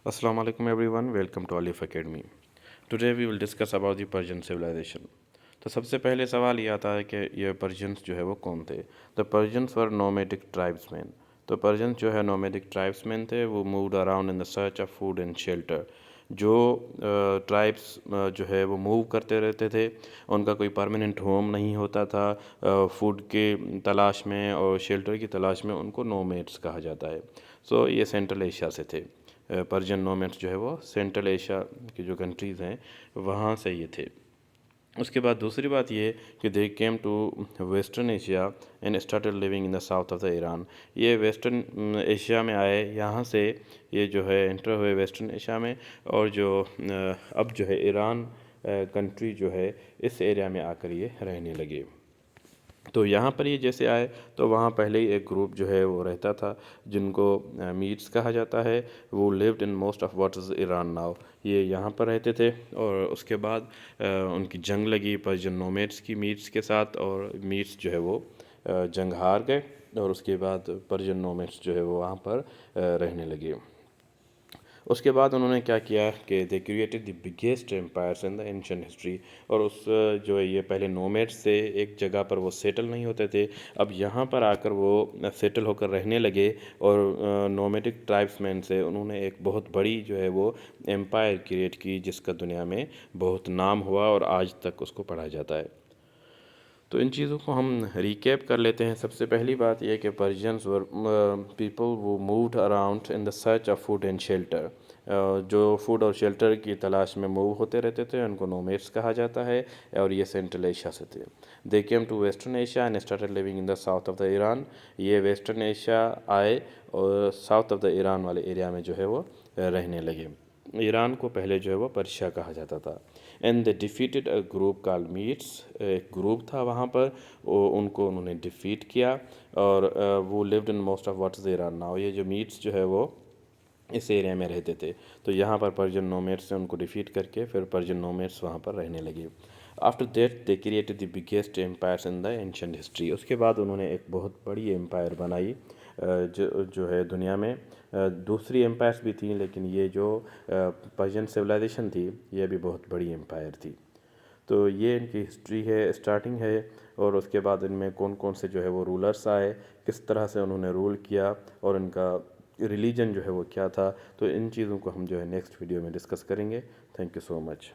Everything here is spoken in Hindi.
Assalamu alaikum everyone, welcome to Alif Academy. Today we will discuss about the Persian civilization. तो सबसे पहले सवाल ये आता है कि ये पर्शियंस जो है वो कौन थे। The Persians were nomadic tribesman. तो पर्शियंस जो है नोमैडिक ट्राइब्समैन थे। वो moved around in the search of food and shelter. जो ट्राइब्स जो है वो मूव करते रहते थे, उनका कोई परमानेंट होम नहीं होता था। फूड के तलाश में और शेल्टर की तलाश में उनको नोमैड्स कहा जाता है। सो ये सेंट्रल एशिया से थे। पर्शियन नोमैड्स जो है वो सेंट्रल एशिया की जो कंट्रीज़ हैं वहाँ से ये थे। उसके बाद दूसरी बात ये कि they came to western Asia and started living in the south of the Iran. ये वेस्टर्न एशिया में आए, यहाँ से ये जो है एंटर हुए वेस्टर्न एशिया में, और जो अब जो है ईरान कंट्री जो है इस एरिया में आकर ये रहने लगे। तो यहाँ पर ये जैसे आए तो वहाँ पहले ही एक ग्रुप जो है वो रहता था जिनको मीट्स कहा जाता है। वो lived in most of what is Iran now. ये यहाँ पर रहते थे और उसके बाद उनकी जंग लगी पर्शियन नोमैड्स की मीट्स के साथ, और मीट्स जो है वो जंग हार गए, और उसके बाद पर्शियन नोमैड्स जो है वो वहाँ पर रहने लगे। उसके बाद उन्होंने क्या किया कि they created the biggest empires in the ancient history. और उस जो है ये पहले नोमैड्स से एक जगह पर वो सेटल नहीं होते थे, अब यहाँ पर आकर वो सेटल होकर रहने लगे, और नोमैडिक ट्राइब्समैन से उन्होंने एक बहुत बड़ी जो है वो एम्पायर क्रिएट की, जिसका दुनिया में बहुत नाम हुआ और आज तक उसको पढ़ा जाता है। तो इन चीज़ों को हम रिकैप कर लेते हैं। सबसे पहली बात यह कि पर्शियंस वर पीपल वो moved around in the search of food and shelter. जो फूड और शेल्टर की तलाश में मूव होते रहते थे उनको नोमैड्स कहा जाता है, और ये सेंट्रल एशिया से थे। They came to western Asia and started living in the south of the Iran. ये वेस्टर्न एशिया आए और साउथ ऑफ द ईरान वाले एरिया में जो है वो रहने लगे। ईरान को पहले जो है वो पर्शिया कहा जाता था। And they defeated a group called meets. एक ग्रुप था वहाँ पर, उनको उन्होंने डिफीट किया, और वो lived in most of what is Iran now. ये जो मीट्स जो है वो इस एरिया में रहते थे। तो यहाँ पर पर्शियन नोमैड्स से उनको डिफीट करके फिर पर्शियन नोमैड्स वहाँ पर रहने लगे। After that they created the biggest empires in the ancient history. उसके बाद उन्होंने एक बहुत बड़ी एम्पायर बनाई जो है दुनिया में। दूसरी एम्पायर्स भी थी, लेकिन ये जो पर्शियन सिविलाइजेशन थी ये भी बहुत बड़ी एम्पायर थी। तो ये इनकी हिस्ट्री है, स्टार्टिंग है, और उसके बाद इनमें कौन कौन से जो है वो रूलर्स आए, किस तरह से उन्होंने रूल किया, और इनका रिलीजन जो है वो क्या था। तो इन चीज़ों को हम जो है नेक्स्ट वीडियो में डिस्कस करेंगे। Thank you so much.